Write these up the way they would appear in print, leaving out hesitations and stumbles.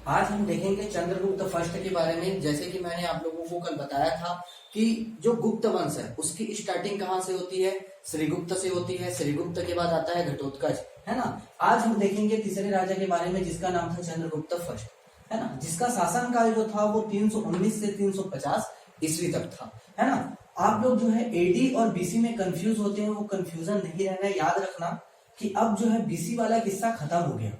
आज हम देखेंगे चंद्रगुप्त फर्स्ट के बारे में। जैसे कि मैंने आप लोगों को कल बताया था कि जो गुप्त वंश है उसकी स्टार्टिंग कहाँ से होती है, श्रीगुप्त से होती है। श्रीगुप्त के बाद आता है घटोत्कच, है ना। आज हम देखेंगे तीसरे राजा के बारे में जिसका नाम था चंद्रगुप्त फर्स्ट, है ना, जिसका शासनकाल जो था वो 319 से 350 ईस्वी तक था, है ना। आप लोग जो है एडी और बीसी में कंफ्यूज होते हैं, वो कंफ्यूजन नहीं रहना, याद रखना कि अब जो है बीसी वाला किस्सा खत्म हो गया,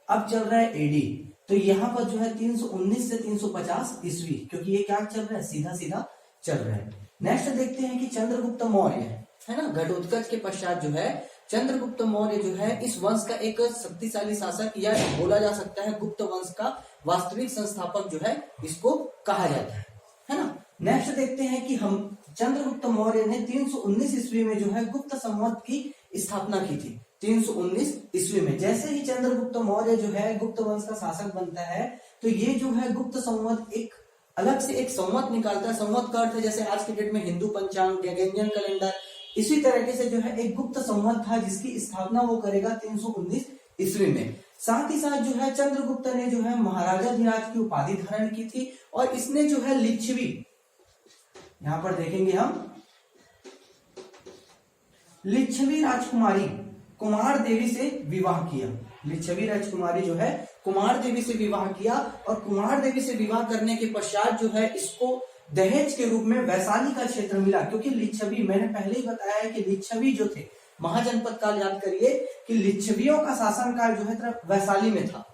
अब चल रहा है एडी। तो यहाँ पर जो है 319 से 350 ईस्वी, क्योंकि ये क्या चल रहा है, सीधा सीधा चल रहा है। नेक्स्ट देखते हैं कि चंद्रगुप्त मौर्य, है ना, घटोत्कच के पश्चात जो है चंद्रगुप्त मौर्य जो है इस वंश का एक शक्तिशाली शासक, या बोला जा सकता है गुप्त वंश का वास्तविक संस्थापक जो है इसको कहा जाता है ना। नेक्स्ट देखते हैं कि हम चंद्रगुप्त मौर्य ने 319 ईस्वी में जो है गुप्त संवत की स्थापना की थी। 319 ईस्वी में जैसे ही चंद्रगुप्त मौर्य जो है गुप्त वंश का शासक बनता है, तो ये जो है गुप्त संवत एक अलग से एक संवत निकालता है। संवत का अर्थ है जैसे आज के डेट में हिंदू पंचांग, गैगेरियन कैलेंडर, इसी तरीके से जो है एक गुप्त संवत था जिसकी स्थापना वो करेगा 319 ईस्वी में। साथ ही साथ जो है चंद्रगुप्त ने जो है महाराजाधिराज की उपाधि धारण की थी, और इसने जो है लिच्छवी, यहां पर देखेंगे हम, लिच्छवी राजकुमारी कुमार देवी से विवाह किया। लिच्छवी राजकुमारी जो है कुमार देवी से विवाह किया, और कुमार देवी से विवाह करने के पश्चात जो है इसको दहेज के रूप में वैशाली का क्षेत्र मिला। क्योंकि लिच्छवी, मैंने पहले ही बताया है कि लिच्छवी जो थे, महाजनपद काल याद करिए कि लिच्छवियों का शासनकाल जो है वैशाली में था,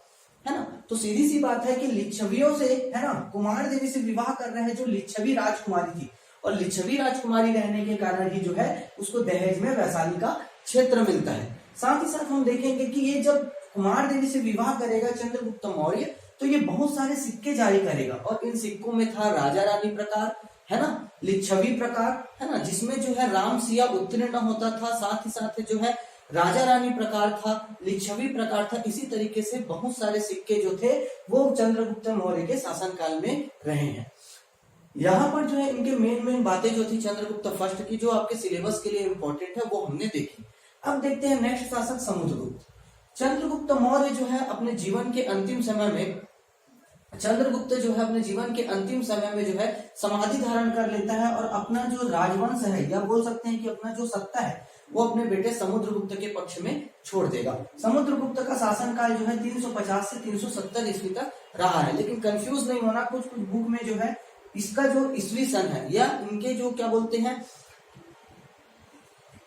है ना। तो सीधी सी बात है कि लिच्छवियों से, है ना, कुमार देवी से विवाह कर रहे हैं जो लिच्छवी राजकुमारी थी, और लिच्छवी राजकुमारी रहने के कारण ही जो है उसको दहेज में वैशाली का क्षेत्र मिलता है। साथ ही साथ हम देखेंगे कि ये जब कुमार देवी से विवाह करेगा चंद्रगुप्त मौर्य, तो ये बहुत सारे सिक्के जारी करेगा, और इन सिक्कों में था राजा रानी प्रकार, है ना, लिच्छवी प्रकार, है ना, जिसमें जो है राम सिया उत्तीर्ण होता था। साथ ही साथ जो है राजा रानी प्रकार था, लिच्छवी प्रकार था। इसी तरीके से बहुत सारे सिक्के जो थे वो चंद्रगुप्त मौर्य के शासनकाल में रहे हैं। यहाँ पर जो है इनके मेन बातें जो थी चंद्रगुप्त फर्स्ट की, जो आपके सिलेबस के लिए इंपॉर्टेंट है, वो हमने देखी। अब देखते हैं नेक्स्ट शासक समुद्रगुप्त। चंद्रगुप्त मौर्य जो है अपने जीवन के अंतिम समय में, चंद्रगुप्त जो है अपने जीवन के अंतिम समय में जो है समाधि धारण कर लेता है, और अपना जो राजवंश है, या बोल सकते हैं कि अपना जो सत्ता है, वो अपने बेटे समुद्रगुप्त के पक्ष में छोड़ देगा। समुद्रगुप्त का शासनकाल जो है 350 से 370 ईस्वी तक रहा है। लेकिन कंफ्यूज नहीं होना, कुछ कुछ बुक में जो है इसका जो ईस्वी सन है, या इनके जो क्या बोलते हैं,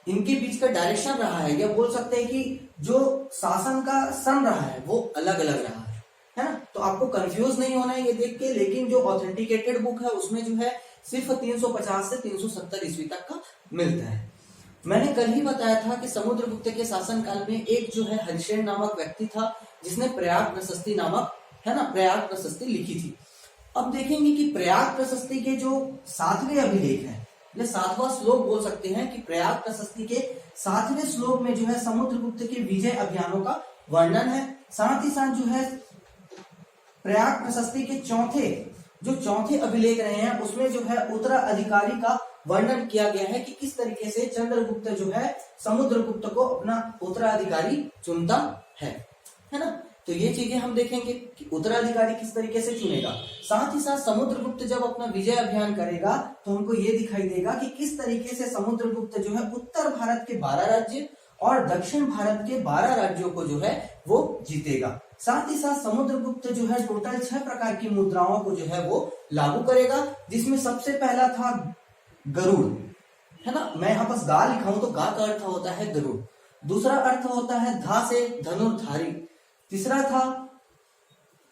इनके बीच का डायरेक्शन रहा है, या बोल सकते हैं कि जो शासन का सन रहा है वो अलग अलग रहा है ना। तो आपको कंफ्यूज नहीं होना है ये देख के। लेकिन जो ऑथेंटिकेटेड बुक है उसमें जो है सिर्फ 350 से 370 ईस्वी तक का मिलता है। मैंने कल ही बताया था कि समुद्रगुप्त के शासनकाल में एक जो है हरिसेन नामक व्यक्ति था जिसने प्रयाग प्रशस्ति नामक, है ना, प्रयाग प्रशस्ति लिखी थी। अब देखेंगे कि प्रयाग प्रशस्ति के जो 7वें अभिलेख है, ये 7वां श्लोक बोल सकते हैं कि प्रयाग प्रशस्ति के 7वें श्लोक में जो है समुद्रगुप्त के विजय अभियानों का वर्णन है। साथ ही साथ जो है प्रयाग प्रशस्ति के चौथे अभिलेख रहे हैं, उसमें जो है उत्तराधिकारी का वर्णन किया गया है कि किस तरीके से चंद्रगुप्त जो है समुद्रगुप्त को अपना उत्तराधिकारी चुनता है ना। तो ये चीजें हम देखेंगे कि उत्तराधिकारी किस तरीके से चुनेगा। साथ ही साथ समुद्रगुप्त जब अपना विजय अभियान करेगा तो हमको ये दिखाई देगा कि किस तरीके से समुद्रगुप्त जो है उत्तर भारत के 12 राज्य और दक्षिण भारत के 12 राज्यों को जो है वो जीतेगा। साथ ही साथ समुद्रगुप्त जो है टोटल 6 प्रकार की मुद्राओं को जो है वो लागू करेगा, जिसमें सबसे पहला था गरुड़, है ना। मैं यहाँ पर गा लिखा हूं तो गा का अर्थ होता है गरुड़। दूसरा अर्थ होता है धा से धनुर्धारी। तीसरा था,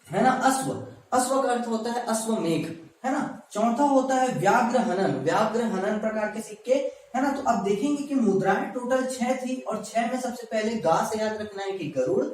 है ना, अश्व। अश्व का अर्थ होता है अश्वमेघ, है ना। चौथा होता है व्याघ्र हनन। व्याघ्र हनन प्रकार के सिक्के, है ना। तो अब देखेंगे कि मुद्राएं टोटल 6 थी, और 6 में सबसे पहले गा से याद रखना है कि गरुड़,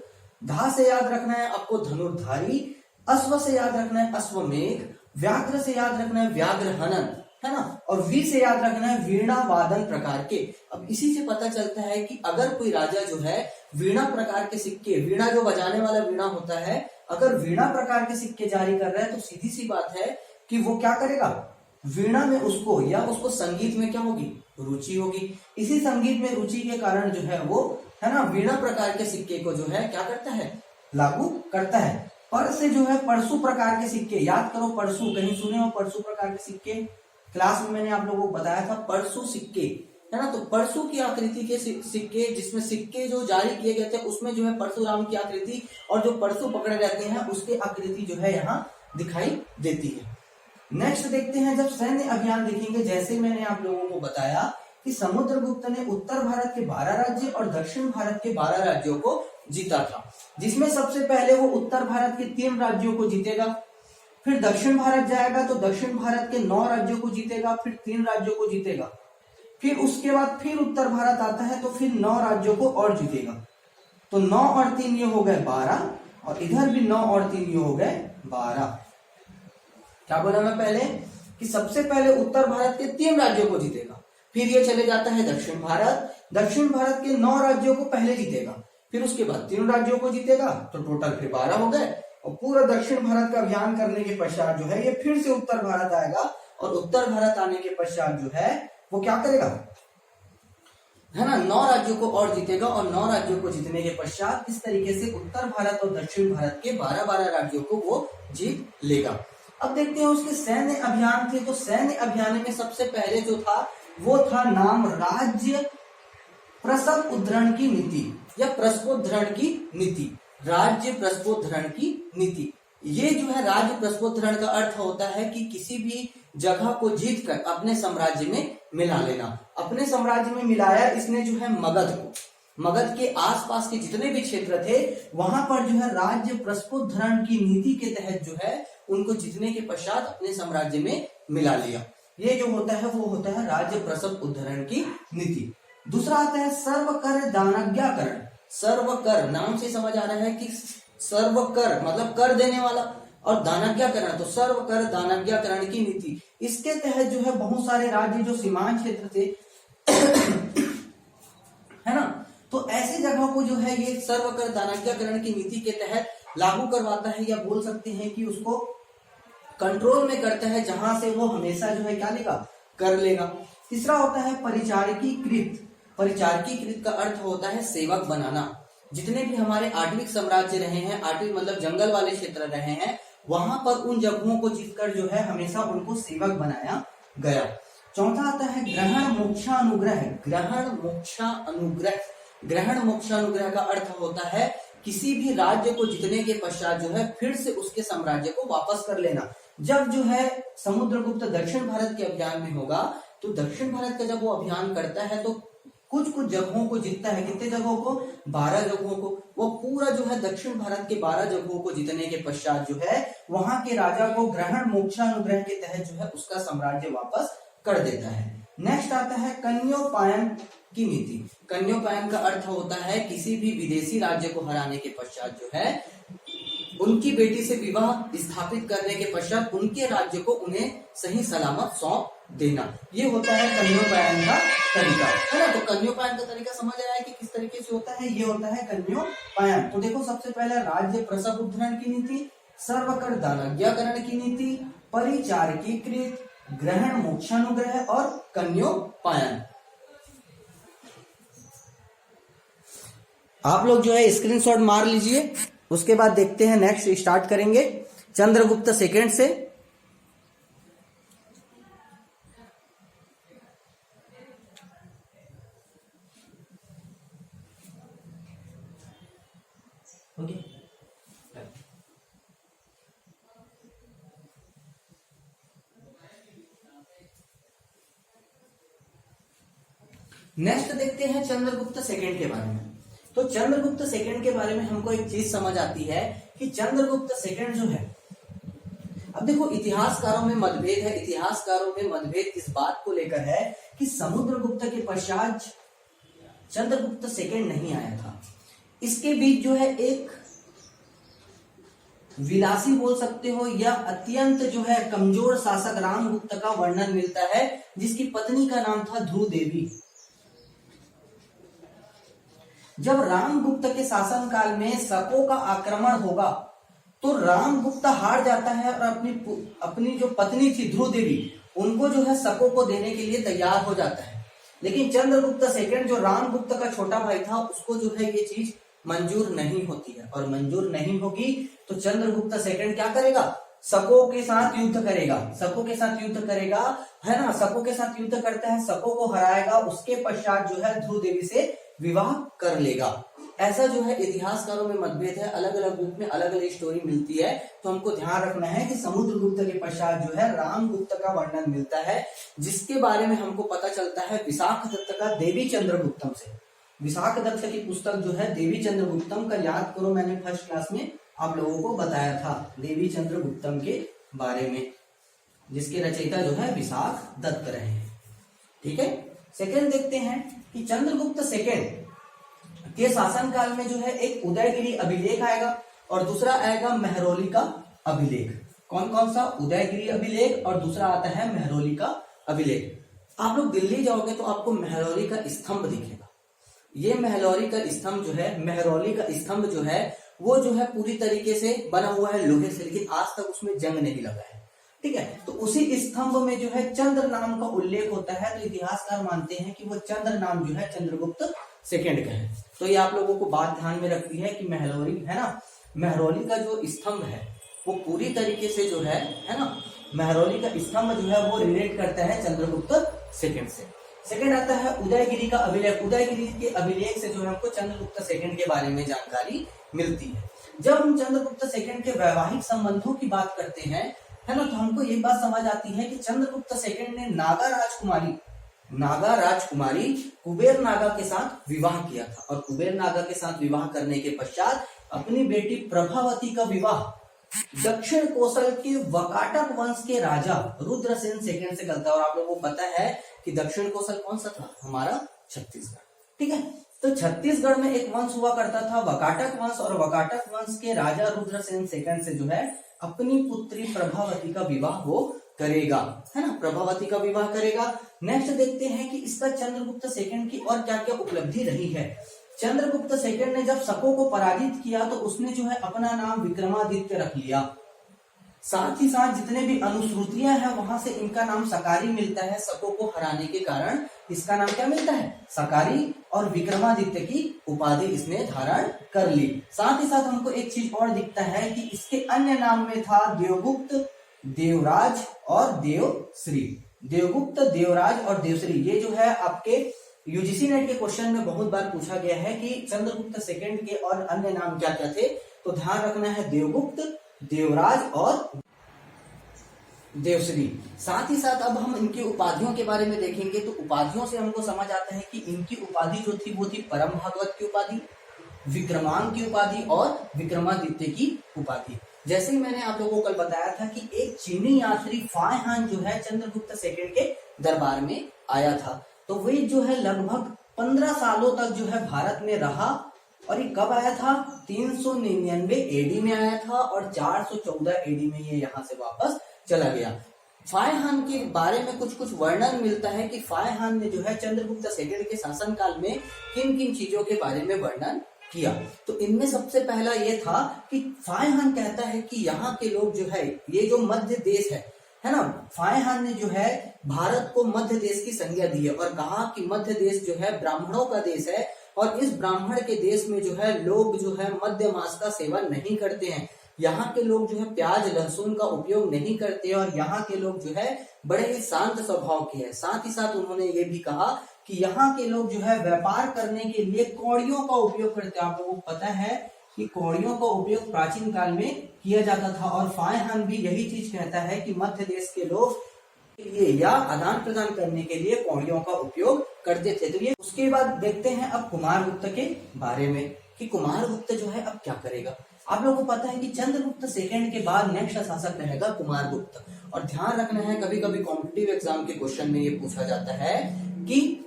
धा से याद रखना है आपको धनुर्धारी, अश्व से याद रखना है अश्वमेघ, व्याघ्र से याद रखना है व्याघ्र हनन, है ना, और वी से याद रखना है वीणा वादन प्रकार के। अब इसी से पता चलता है कि अगर कोई राजा जो है वीणा प्रकार के सिक्के, वीणा जो बजाने वाला वीणा होता है, अगर वीणा प्रकार के सिक्के जारी कर रहा है तो सीधी सी बात है कि वो क्या करेगा, वीणा में उसको, या उसको संगीत में क्या होगी, रुचि होगी। इसी संगीत में रुचि के कारण जो है वो, है ना, वीणा प्रकार के सिक्के को जो है क्या करता है, लागू करता है। पर से जो है परशु प्रकार के सिक्के, याद करो परशु, कहीं सुने हो परशु प्रकार के सिक्के? क्लास में मैंने आप लोगों को बताया था परशु सिक्के, है ना। तो परशु की आकृति के सिक्के, जिसमें सिक्के जो जारी किए गए थे उसमें जो है परशुराम की आकृति और जो परशु पकड़े रहते हैं उसकी आकृति जो है यहाँ दिखाई देती है। नेक्स्ट देखते हैं, जब सैन्य अभियान देखेंगे, जैसे मैंने आप लोगों को बताया कि समुद्रगुप्त ने उत्तर भारत के 12 राज्य और दक्षिण भारत के 12 राज्यों को जीता था, जिसमें सबसे पहले वो उत्तर भारत के 3 राज्यों को जीतेगा, फिर दक्षिण भारत जाएगा तो दक्षिण भारत के 9 राज्यों को जीतेगा, फिर 3 राज्यों को जीतेगा, फिर उसके बाद फिर उत्तर भारत आता है तो फिर 9 राज्यों को और जीतेगा। तो 9 और 3 ये हो गए 12, और इधर भी 9 और 3 ये हो गए 12। क्या बोला मैं पहले कि सबसे पहले उत्तर भारत के 3 राज्यों को जीतेगा, फिर ये चले जाता है दक्षिण भारत, दक्षिण भारत के 9 राज्यों को पहले जीतेगा, फिर उसके बाद 3 राज्यों को जीतेगा, तो टोटल फिर 12 हो गए। और पूरा दक्षिण भारत का अभियान करने के पश्चात जो है ये फिर से उत्तर भारत आएगा, और उत्तर भारत आने के पश्चात जो है वो क्या करेगा, है ना, 9 राज्यों को और जीतेगा, और 9 राज्यों को जीतने के पश्चात इस तरीके से उत्तर भारत और दक्षिण भारत के 12-12 राज्यों को वो जीत लेगा। अब देखते हैं उसके सैन्य अभियान थे, तो सैन्य अभियान में सबसे पहले जो था वो था नाम राज्य प्रसव उद्धरण की नीति या प्रस्पोद्धरण की नीति। राज्य प्रस्पोद्धरण की नीति, ये जो है राज्य प्रस्पोद्धरण का अर्थ होता है कि किसी भी जगह को जीतकर अपने साम्राज्य में मिला लेना। अपने साम्राज्य में मिलाया इसने जो है मगध को, मगध के आसपास के जितने भी क्षेत्र थे वहां पर जो है राज्य प्रस्पोद्धरण की नीति के तहत जो है उनको जीतने के पश्चात अपने साम्राज्य में मिला लिया। ये जो होता है वो होता है राज्य प्रसव उद्धरण की नीति। दूसरा आता है सर्वकर दानज्ञाकरण। सर्वकर नाम से समझ आ रहा है कि सर्वकर मतलब कर देने वाला, और दानज्ञाकरण तो सर्वकर दानज्ञाकरण की नीति। इसके तहत जो है बहुत सारे राज्य जो सीमांत क्षेत्र थे है ना, तो ऐसे जगह को जो है ये सर्वकर दानज्ञाकरण की नीति के तहत लागू करवाता है, या बोल सकते हैं कि उसको कंट्रोल में करता है, जहां से वो हमेशा जो है क्या लेगा, कर लेगा। तीसरा होता है परिचारकीकृत। परिचारकीकृत का अर्थ होता है सेवक बनाना। जितने भी हमारे आठविक साम्राज्य रहे हैं, आठविक मतलब जंगल वाले क्षेत्र रहे हैं, वहां पर उन जगहों को जीतकर जो है हमेशा उनको सेवक बनाया गया। चौथा आता है ग्रहण मोक्षानुग्रह। ग्रहण मोक्षानुग्रह, ग्रहण मोक्षानुग्रह का अर्थ होता है किसी भी राज्य को जीतने के पश्चात जो है फिर से उसके साम्राज्य को वापस कर लेना। जब जो है समुद्रगुप्त दक्षिण भारत के अभियान में होगा, तो दक्षिण भारत का जब वो अभियान करता है तो कुछ कुछ जगहों को जीतता है। कितने जगहों को? 12 जगहों को। वो पूरा जो है दक्षिण भारत के 12 जगहों को जीतने के पश्चात जो है वहां के राजा को ग्रहण मोक्षानुग्रह के तहत जो है उसका साम्राज्य वापस कर देता है। नेक्स्ट आता है कन्योपायन की नीति। कन्योपायन का अर्थ होता है किसी भी विदेशी राज्य को हराने के पश्चात जो है उनकी बेटी से विवाह स्थापित करने के पश्चात उनके राज्य को उन्हें सही सलामत सौंप देना। ये होता है कन्योपायन का तरीका, है ना। तो कन्योपायन का तरीका समझ आया है कि किस तरीके से होता है। ये होता है कन्योपायन। तो देखो सबसे पहले राज्य प्रसव उद्धरण की नीति, सर्वकर दानज्ञाकरण की नीति, परिचारकीकृत, ग्रहण मोक्षानुग्रह और कन्योपायन। आप लोग जो है स्क्रीनशॉट मार लीजिए, उसके बाद देखते हैं नेक्स्ट स्टार्ट करेंगे चंद्रगुप्त सेकंड से। नेक्स्ट देखते हैं चंद्रगुप्त सेकंड के बारे में। तो चंद्रगुप्त सेकंड के बारे में हमको एक चीज समझ आती है कि चंद्रगुप्त सेकंड जो है, अब देखो इतिहासकारों में मतभेद है। इतिहासकारों में मतभेद इस बात को लेकर है कि समुद्रगुप्त के पश्चात चंद्रगुप्त सेकंड नहीं आया था। इसके बीच जो है एक विलासी बोल सकते हो या अत्यंत जो है कमजोर शासक रामगुप्त का वर्णन मिलता है, जिसकी पत्नी का नाम था ध्रुव देवी। जब रामगुप्त के शासनकाल में शकों का आक्रमण होगा तो रामगुप्त हार जाता है और अपनी जो पत्नी थी ध्रुव देवी उनको जो है शकों को देने के लिए तैयार हो जाता है। लेकिन चंद्रगुप्त सेकंड जो रामगुप्त का छोटा भाई था उसको जो है ये चीज मंजूर नहीं होती है, और मंजूर नहीं होगी तो चंद्रगुप्त सेकंड क्या करेगा, शकों के साथ युद्ध करेगा, शकों के साथ युद्ध करेगा, है ना, शकों के साथ युद्ध करता है, शकों को हराएगा, उसके पश्चात जो है ध्रुव देवी से विवाह कर लेगा। ऐसा जो है इतिहासकारों में मतभेद है, अलग अलग बुक में अलग अलग स्टोरी मिलती है। तो हमको ध्यान रखना है कि समुद्रगुप्त के पश्चात जो है रामगुप्त का वर्णन मिलता है, जिसके बारे में हमको पता चलता है विशाख दत्त का देवी चंद्रगुप्तम से। विशाख दत्त की पुस्तक जो है देवी चंद्रगुप्तम का, याद करो मैंने फर्स्ट क्लास में आप लोगों को बताया था देवी चंद्रगुप्तम के बारे में, जिसके रचयिता जो है विशाख दत्त रहे हैं। ठीक है, सेकंड देखते हैं कि चंद्रगुप्त सेकंड के शासनकाल में जो है एक उदयगिरी अभिलेख आएगा और दूसरा आएगा मेहरौली का अभिलेख। कौन कौन सा, उदयगिरी अभिलेख और दूसरा आता है मेहरौली का अभिलेख। आप लोग दिल्ली जाओगे तो आपको मेहरौली का स्तंभ दिखेगा। ये मेहरौली का स्तंभ जो है, मेहरौली का स्तंभ जो है वो जो है पूरी तरीके से बना हुआ है लोहे से, लेकिन आज तक उसमें जंग नहीं लगा है। ठीक है, तो उसी स्तंभ में जो है चंद्र नाम का उल्लेख होता है, तो इतिहासकार मानते हैं कि वो चंद्र नाम जो है चंद्रगुप्त सेकंड का है। तो ये आप लोगों को बात ध्यान में रखती है कि मेहरौली है ना, मेहरौली का जो स्तंभ है वो पूरी तरीके से जो है ना, मेहरौली का स्तंभ जो है वो रिलेट करता है चंद्रगुप्त सेकंड से। सेकंड आता है उदयगिरी का अभिलेख। उदयगिरी के अभिलेख से जो है हमको चंद्रगुप्त सेकंड के बारे में जानकारी मिलती है। जब हम चंद्रगुप्त सेकंड के वैवाहिक संबंधों की बात करते हैं, है ना, तो हमको ये बात समझ आती है कि चंद्रगुप्त सेकंड ने नागा राजकुमारी कुबेर नागा के साथ विवाह किया था, और कुबेर नागा के साथ विवाह करने के पश्चात अपनी बेटी प्रभावती का विवाह दक्षिण कोसल के वकाटक वंश के राजा रुद्रसेन सेकंड से करता है। और आप लोगों को पता है कि दक्षिण कोसल कौन सा था, हमारा छत्तीसगढ़। ठीक है, तो छत्तीसगढ़ में एक वंश हुआ करता था वकाटक वंश, और वकाटक वंश के राजा रुद्रसेन सेकंड से जो है अपनी पुत्री प्रभावती का विवाह वो करेगा, है ना, प्रभावती का विवाह करेगा। नेक्स्ट देखते हैं कि इसका चंद्रगुप्त सेकंड की और क्या क्या उपलब्धि रही है। चंद्रगुप्त सेकंड ने जब शकों को पराजित किया तो उसने जो है अपना नाम विक्रमादित्य रख लिया। साथ ही साथ जितने भी अनुश्रुतियां हैं वहां से इनका नाम सकारी मिलता है। शकों को हराने के कारण इसका नाम क्या मिलता है, सकारी, और विक्रमादित्य की उपाधि इसने धारण कर ली। साथ ही साथ हमको एक चीज और दिखता है कि इसके अन्य नाम में था देवगुप्त, देवराज और देवश्री। देवगुप्त, देवराज और देवश्री, ये जो है आपके यूजीसी नेट के क्वेश्चन में बहुत बार पूछा गया है कि चंद्रगुप्त सेकंड के और अन्य नाम क्या क्या थे। तो ध्यान रखना है देवगुप्त, देवराज और देवश्री। साथ ही साथ अब हम इनकी उपाधियों के बारे में देखेंगे, तो उपाधियों से हमको समझ आता है कि इनकी उपाधि जो थी वो थी परम भागवत की उपाधि, विक्रमांक की उपाधि और विक्रमादित्य की उपाधि। जैसे ही मैंने आप लोगों को कल बताया था कि एक चीनी यात्री फाय हान जो है चंद्रगुप्त सेकंड के दरबार में आया था, तो वे जो है लगभग 15 सालों तक जो है भारत में रहा। और ये कब आया था, 399 एडी में आया था, और 414 एडी में ये यहाँ से वापस चला गया। फाय हान के बारे में कुछ कुछ वर्णन मिलता है कि फाय हान ने जो है चंद्रगुप्त सेकंड के शासनकाल में किन किन चीजों के बारे में वर्णन किया। तो इनमें सबसे पहला ये था कि फाय हान कहता है कि यहाँ के लोग जो है, ये जो मध्य देश है ना, फाय हान ने जो है भारत को मध्य देश की संज्ञा दी है और कहा कि मध्य देश जो है ब्राह्मणों का देश है, और इस ब्राह्मण के देश में जो है लोग जो है मध्य मांस का सेवन नहीं करते हैं। यहाँ के लोग जो है प्याज लहसुन का उपयोग नहीं करते, और यहाँ के लोग जो है बड़े ही शांत स्वभाव के हैं। साथ ही साथ उन्होंने ये भी कहा कि यहाँ के लोग जो है व्यापार करने के लिए कौड़ियों का उपयोग करते हैं। आप लोगों को पता है कि कौड़ियों का उपयोग प्राचीन काल में किया जाता था, और फाय हान भी यही चीज कहता है कि मध्य देश के लोग के लिए या आदान प्रदान करने के लिए कौड़ियों का उपयोग करते थे। तो ये उसके बाद देखते हैं अब कुमारगुप्त के बारे में कि कुमारगुप्त जो है अब क्या करेगा। आप लोगों को पता है कि चंद्रगुप्त सेकंड के बाद नेक्स्ट शासक रहेगा कुमारगुप्त। और ध्यान रखना है, कभी कभी कॉम्पिटिटिव एग्जाम के क्वेश्चन में ये पूछा जाता है कि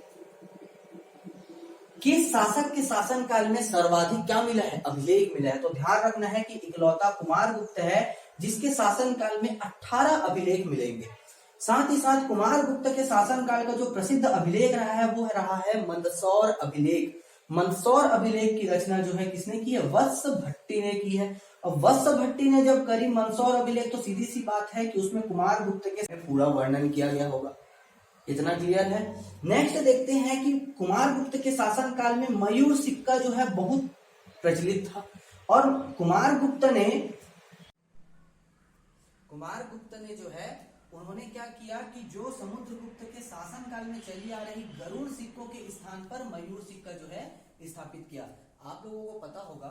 किस शासक के शासन काल में सर्वाधिक क्या मिला है, अभिलेख मिला है। तो ध्यान रखना है कि इकलौता कुमारगुप्त है जिसके शासन काल में 18 अभिलेख मिलेंगे। साथ ही साथ कुमारगुप्त के शासन काल का जो प्रसिद्ध अभिलेख रहा है वो रहा है मंदसौर अभिलेख। मंदसौर अभिलेख की रचना जो है किसने की है, वत्स भट्टी ने की है। और वत्स भट्टी ने जब करी मंदसौर अभिलेख, तो सीधी सी बात है कि उसमें कुमारगुप्त के पूरा वर्णन किया गया होगा। इतना क्लियर है। नेक्स्ट देखते हैं कि कुमारगुप्त के शासन काल में मयूर सिक्का जो है बहुत प्रचलित था। और कुमारगुप्त ने जो है उन्होंने क्या किया कि जो समुद्रगुप्त के शासन काल में चली आ रही गरुड़ सिक्कों के स्थान पर मयूर सिक्का जो है स्थापित किया। आप लोगों को पता होगा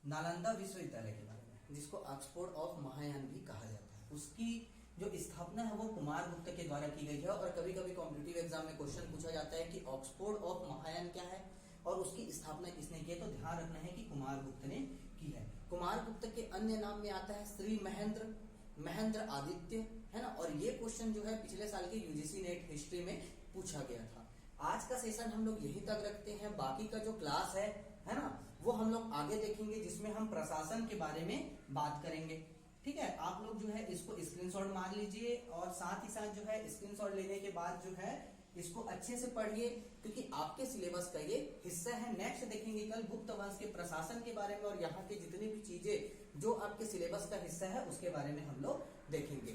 नालंदा विश्वविद्यालय के बारे में, जिसको ऑक्सफोर्ड ऑफ महायान भी कहा जाता है, उसकी जो स्थापना है वो कुमारगुप्त के द्वारा की गई है। और कभी कभी कॉम्पिटिटिव एग्जाम में क्वेश्चन पूछा जाता है कि ऑक्सफोर्ड ऑफ महायान क्या है और उसकी स्थापना किसने की है, तो ध्यान रखना है कि कुमारगुप्त ने की है। कुमारगुप्त के अन्य नाम में आता है श्री महेंद्र आदित्य, है ना। और ये क्वेश्चन जो है पिछले साल के यूजीसी नेट हिस्ट्री में पूछा गया था। आज का सेशन हम लोग यहीं तक रखते हैं, बाकी का जो क्लास है ना, वो हम लोग आगे देखेंगे, जिसमें हम प्रशासन के बारे में बात करेंगे। ठीक है, आप लोग जो है इसको स्क्रीनशॉट मार लीजिए और साथ ही साथ जो है स्क्रीनशॉट लेने के बाद जो है इसको अच्छे से पढ़िए, क्योंकि आपके सिलेबस का ये हिस्सा है। नेक्स्ट देखेंगे कल गुप्त वंश के प्रशासन के बारे में और यहाँ के जितनी भी चीजें जो आपके सिलेबस का हिस्सा है उसके बारे में हम लोग देखेंगे।